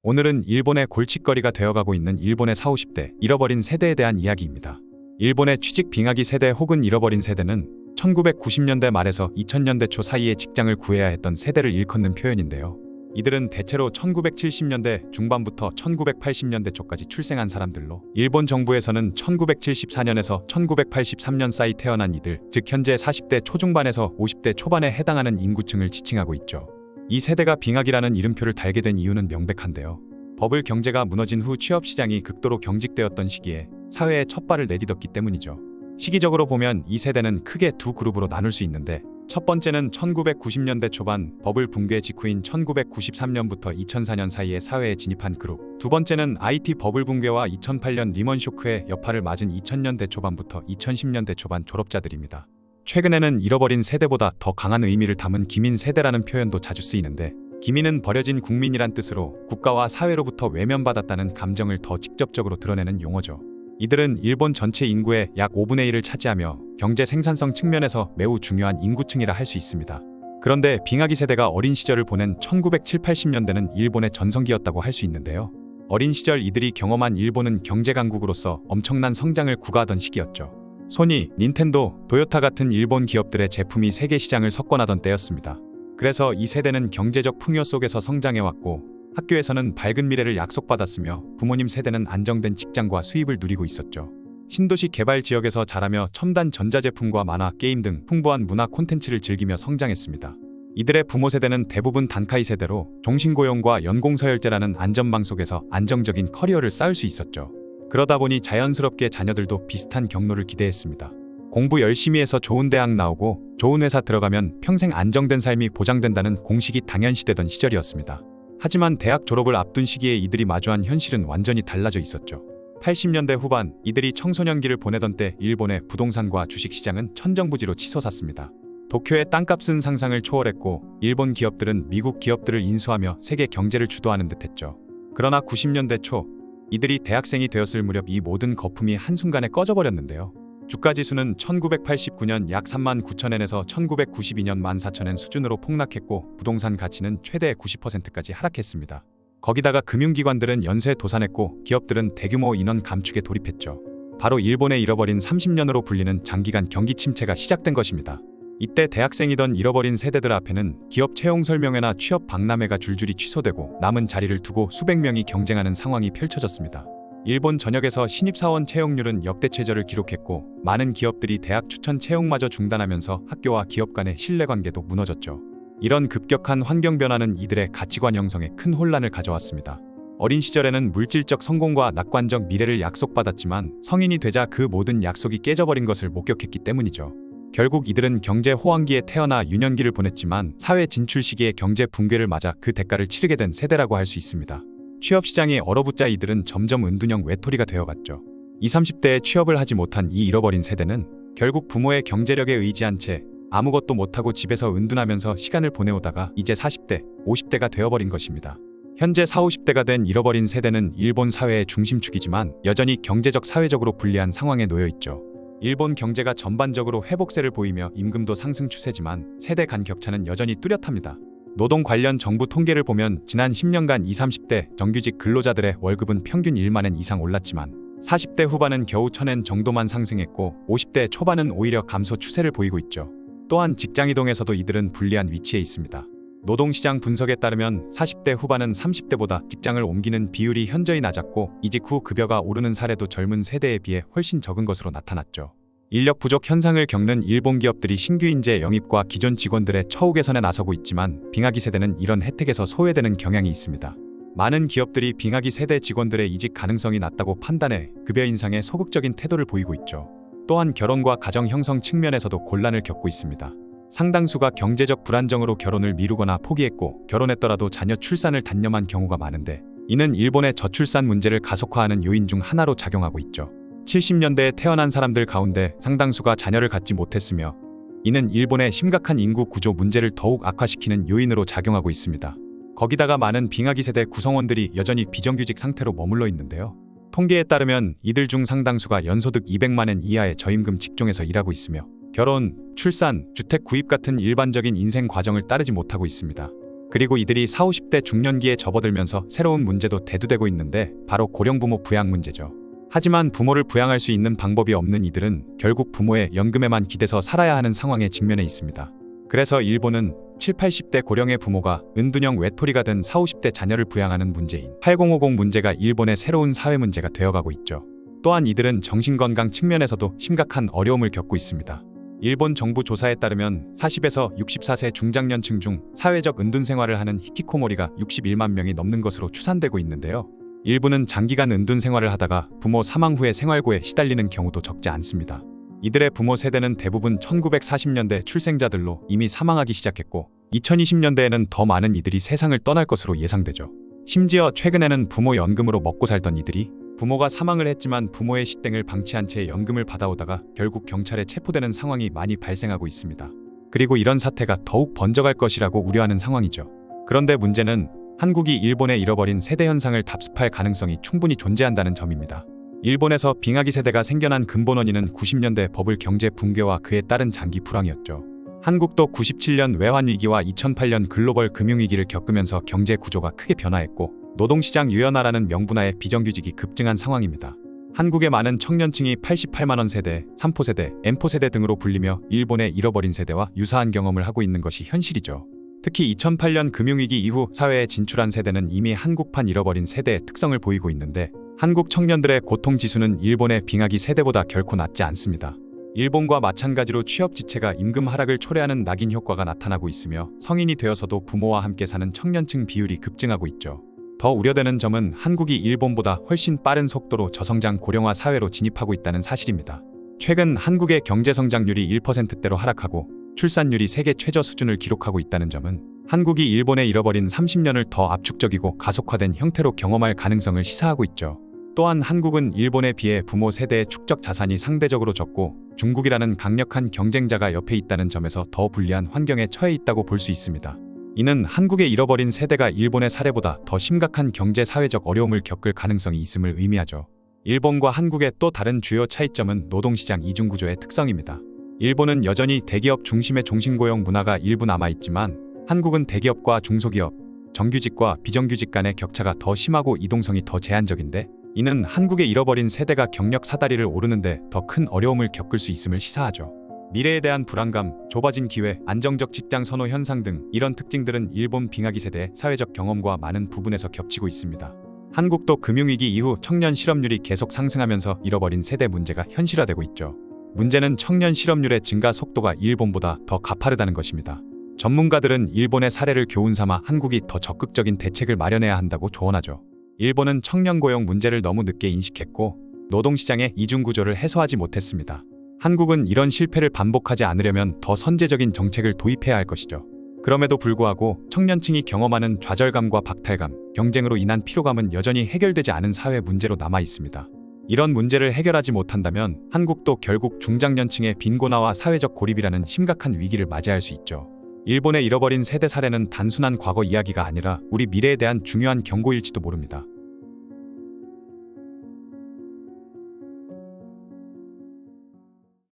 오늘은 일본의 골칫거리가 되어가고 있는 일본의 40, 50대 잃어버린 세대에 대한 이야기입니다. 일본의 취직 빙하기 세대 혹은 잃어버린 세대는 1990년대 말에서 2000년대 초 사이에 직장을 구해야 했던 세대를 일컫는 표현인데요. 이들은 대체로 1970년대 중반부터 1980년대 초까지 출생한 사람들로 일본 정부에서는 1974년에서 1983년 사이 태어난 이들, 즉 현재 40대 초중반에서 50대 초반에 해당하는 인구층을 지칭하고 있죠. 이 세대가 빙하기라는 이름표를 달게 된 이유는 명백한데요. 버블 경제가 무너진 후 취업시장이 극도로 경직되었던 시기에 사회에 첫 발을 내딛었기 때문이죠. 시기적으로 보면 이 세대는 크게 두 그룹으로 나눌 수 있는데, 첫 번째는 1990년대 초반 버블 붕괴 직후인 1993년부터 2004년 사이에 사회에 진입한 그룹, 두 번째는 IT 버블 붕괴와 2008년 리먼 쇼크의 여파를 맞은 2000년대 초반부터 2010년대 초반 졸업자들입니다. 최근에는 잃어버린 세대보다 더 강한 의미를 담은 기민 세대라는 표현도 자주 쓰이는데, 기민은 버려진 국민이란 뜻으로 국가와 사회로부터 외면받았다는 감정을 더 직접적으로 드러내는 용어죠. 이들은 일본 전체 인구의 약 5분의 1을 차지하며 경제 생산성 측면에서 매우 중요한 인구층이라 할 수 있습니다. 그런데 빙하기 세대가 어린 시절을 보낸 1970, 80년대는 일본의 전성기였다고 할 수 있는데요. 어린 시절 이들이 경험한 일본은 경제 강국으로서 엄청난 성장을 구가하던 시기였죠. 소니, 닌텐도, 도요타 같은 일본 기업들의 제품이 세계 시장을 석권하던 때였습니다. 그래서 이 세대는 경제적 풍요 속에서 성장해왔고, 학교에서는 밝은 미래를 약속받았으며 부모님 세대는 안정된 직장과 수입을 누리고 있었죠. 신도시 개발 지역에서 자라며 첨단 전자제품과 만화, 게임 등 풍부한 문화 콘텐츠를 즐기며 성장했습니다. 이들의 부모 세대는 대부분 단카이 세대로 종신고용과 연공서열제라는 안전망 속에서 안정적인 커리어를 쌓을 수 있었죠. 그러다 보니 자연스럽게 자녀들도 비슷한 경로를 기대했습니다. 공부 열심히 해서 좋은 대학 나오고 좋은 회사 들어가면 평생 안정된 삶이 보장된다는 공식이 당연시되던 시절이었습니다. 하지만 대학 졸업을 앞둔 시기에 이들이 마주한 현실은 완전히 달라져 있었죠. 80년대 후반, 이들이 청소년기를 보내던 때 일본의 부동산과 주식시장은 천정부지로 치솟았습니다. 도쿄의 땅값은 상상을 초월했고, 일본 기업들은 미국 기업들을 인수하며 세계 경제를 주도하는 듯했죠. 그러나 90년대 초, 이들이 대학생이 되었을 무렵 이 모든 거품이 한순간에 꺼져버렸는데요. 주가지수는 1989년 약 39,000엔에서 1992년 14,000엔 수준으로 폭락했고, 부동산 가치는 최대 90%까지 하락했습니다. 거기다가 금융기관들은 연쇄 도산했고, 기업들은 대규모 인원 감축에 돌입했죠. 바로 일본의 잃어버린 30년으로 불리는 장기간 경기 침체가 시작된 것입니다. 이때 대학생이던 잃어버린 세대들 앞에는 기업 채용 설명회나 취업 박람회가 줄줄이 취소되고, 남은 자리를 두고 수백 명이 경쟁하는 상황이 펼쳐졌습니다. 일본 전역에서 신입사원 채용률은 역대 최저를 기록했고, 많은 기업들이 대학 추천 채용마저 중단하면서 학교와 기업 간의 신뢰관계도 무너졌죠. 이런 급격한 환경 변화는 이들의 가치관 형성에 큰 혼란을 가져왔습니다. 어린 시절에는 물질적 성공과 낙관적 미래를 약속받았지만, 성인이 되자 그 모든 약속이 깨져버린 것을 목격했기 때문이죠. 결국 이들은 경제 호황기에 태어나 유년기를 보냈지만, 사회 진출 시기에 경제 붕괴를 맞아 그 대가를 치르게 된 세대라고 할 수 있습니다. 취업시장에 얼어붙자 이들은 점점 은둔형 외톨이가 되어갔죠. 20, 30대에 취업을 하지 못한 이 잃어버린 세대는 결국 부모의 경제력에 의지한 채 아무것도 못하고 집에서 은둔하면서 시간을 보내오다가 이제 40대, 50대가 되어버린 것입니다. 현재 40, 50대가 된 잃어버린 세대는 일본 사회의 중심축이지만 여전히 경제적, 사회적으로 불리한 상황에 놓여 있죠. 일본 경제가 전반적으로 회복세를 보이며 임금도 상승 추세지만 세대 간 격차는 여전히 뚜렷합니다. 노동 관련 정부 통계를 보면 지난 10년간 20, 30대 정규직 근로자들의 월급은 평균 1만엔 이상 올랐지만 40대 후반은 겨우 1000엔 정도만 상승했고, 50대 초반은 오히려 감소 추세를 보이고 있죠. 또한 직장이동에서도 이들은 불리한 위치에 있습니다. 노동시장 분석에 따르면 40대 후반은 30대보다 직장을 옮기는 비율이 현저히 낮았고, 이직 후 급여가 오르는 사례도 젊은 세대에 비해 훨씬 적은 것으로 나타났죠. 인력 부족 현상을 겪는 일본 기업들이 신규 인재 영입과 기존 직원들의 처우 개선에 나서고 있지만, 빙하기 세대는 이런 혜택에서 소외되는 경향이 있습니다. 많은 기업들이 빙하기 세대 직원들의 이직 가능성이 낮다고 판단해 급여 인상에 소극적인 태도를 보이고 있죠. 또한 결혼과 가정 형성 측면에서도 곤란을 겪고 있습니다. 상당수가 경제적 불안정으로 결혼을 미루거나 포기했고, 결혼했더라도 자녀 출산을 단념한 경우가 많은데, 이는 일본의 저출산 문제를 가속화하는 요인 중 하나로 작용하고 있죠. 70년대에 태어난 사람들 가운데 상당수가 자녀를 갖지 못했으며, 이는 일본의 심각한 인구 구조 문제를 더욱 악화시키는 요인으로 작용하고 있습니다. 거기다가 많은 빙하기 세대 구성원들이 여전히 비정규직 상태로 머물러 있는데요. 통계에 따르면 이들 중 상당수가 연소득 200만엔 이하의 저임금 직종에서 일하고 있으며, 결혼, 출산, 주택 구입 같은 일반적인 인생 과정을 따르지 못하고 있습니다. 그리고 이들이 40, 50대 중년기에 접어들면서 새로운 문제도 대두되고 있는데 바로 고령부모 부양 문제죠. 하지만 부모를 부양할 수 있는 방법이 없는 이들은 결국 부모의 연금에만 기대서 살아야 하는 상황에 직면해 있습니다. 그래서 일본은 7, 80대 고령의 부모가 은둔형 외톨이가 된 40, 50대 자녀를 부양하는 문제인 8050 문제가 일본의 새로운 사회 문제가 되어가고 있죠. 또한 이들은 정신건강 측면에서도 심각한 어려움을 겪고 있습니다. 일본 정부 조사에 따르면 40에서 64세 중장년층 중 사회적 은둔 생활을 하는 히키코모리가 61만 명이 넘는 것으로 추산되고 있는데요. 일부는 장기간 은둔 생활을 하다가 부모 사망 후에 생활고에 시달리는 경우도 적지 않습니다. 이들의 부모 세대는 대부분 1940년대 출생자들로 이미 사망하기 시작했고 2020년대에는 더 많은 이들이 세상을 떠날 것으로 예상되죠. 심지어 최근에는 부모 연금으로 먹고 살던 이들이 부모가 사망을 했지만 부모의 시땡을 방치한 채 연금을 받아오다가 결국 경찰에 체포되는 상황이 많이 발생하고 있습니다. 그리고 이런 사태가 더욱 번져갈 것이라고 우려하는 상황이죠. 그런데 문제는 한국이 일본의 잃어버린 세대 현상을 답습할 가능성이 충분히 존재한다는 점입니다. 일본에서 빙하기 세대가 생겨난 근본 원인은 90년대 버블 경제 붕괴와 그에 따른 장기 불황이었죠. 한국도 97년 외환위기와 2008년 글로벌 금융위기를 겪으면서 경제 구조가 크게 변화했고 노동시장 유연화라는 명분하에 비정규직이 급증한 상황입니다. 한국의 많은 청년층이 88만원 세대, 3포 세대, M포 세대 등으로 불리며 일본의 잃어버린 세대와 유사한 경험을 하고 있는 것이 현실이죠. 특히 2008년 금융위기 이후 사회에 진출한 세대는 이미 한국판 잃어버린 세대의 특성을 보이고 있는데 한국 청년들의 고통지수는 일본의 빙하기 세대보다 결코 낮지 않습니다. 일본과 마찬가지로 취업 지체가 임금 하락을 초래하는 낙인 효과가 나타나고 있으며 성인이 되어서도 부모와 함께 사는 청년층 비율이 급증하고 있죠. 더 우려되는 점은 한국이 일본보다 훨씬 빠른 속도로 저성장 고령화 사회로 진입하고 있다는 사실입니다. 최근 한국의 경제 성장률이 1%대로 하락하고 출산율이 세계 최저 수준을 기록하고 있다는 점은 한국이 일본의 잃어버린 30년을 더 압축적이고 가속화된 형태로 경험할 가능성을 시사하고 있죠. 또한 한국은 일본에 비해 부모 세대의 축적 자산이 상대적으로 적고 중국이라는 강력한 경쟁자가 옆에 있다는 점에서 더 불리한 환경에 처해 있다고 볼 수 있습니다. 이는 한국의 잃어버린 세대가 일본의 사례보다 더 심각한 경제 사회적 어려움을 겪을 가능성이 있음을 의미하죠. 일본과 한국의 또 다른 주요 차이점은 노동시장 이중구조의 특성입니다. 일본은 여전히 대기업 중심의 종신고용 문화가 일부 남아있지만 한국은 대기업과 중소기업, 정규직과 비정규직 간의 격차가 더 심하고 이동성이 더 제한적인데 이는 한국의 잃어버린 세대가 경력 사다리를 오르는데 더 큰 어려움을 겪을 수 있음을 시사하죠. 미래에 대한 불안감, 좁아진 기회, 안정적 직장 선호 현상 등 이런 특징들은 일본 빙하기 세대의 사회적 경험과 많은 부분에서 겹치고 있습니다. 한국도 금융위기 이후 청년 실업률이 계속 상승하면서 잃어버린 세대 문제가 현실화되고 있죠. 문제는 청년 실업률의 증가 속도가 일본보다 더 가파르다는 것입니다. 전문가들은 일본의 사례를 교훈 삼아 한국이 더 적극적인 대책을 마련해야 한다고 조언하죠. 일본은 청년 고용 문제를 너무 늦게 인식했고 노동시장의 이중구조를 해소하지 못했습니다. 한국은 이런 실패를 반복하지 않으려면 더 선제적인 정책을 도입해야 할 것이죠. 그럼에도 불구하고 청년층이 경험하는 좌절감과 박탈감, 경쟁으로 인한 피로감은 여전히 해결되지 않은 사회 문제로 남아 있습니다. 이런 문제를 해결하지 못한다면 한국도 결국 중장년층의 빈곤화와 사회적 고립이라는 심각한 위기를 맞이할 수 있죠. 일본의 잃어버린 세대 사례는 단순한 과거 이야기가 아니라 우리 미래에 대한 중요한 경고일지도 모릅니다.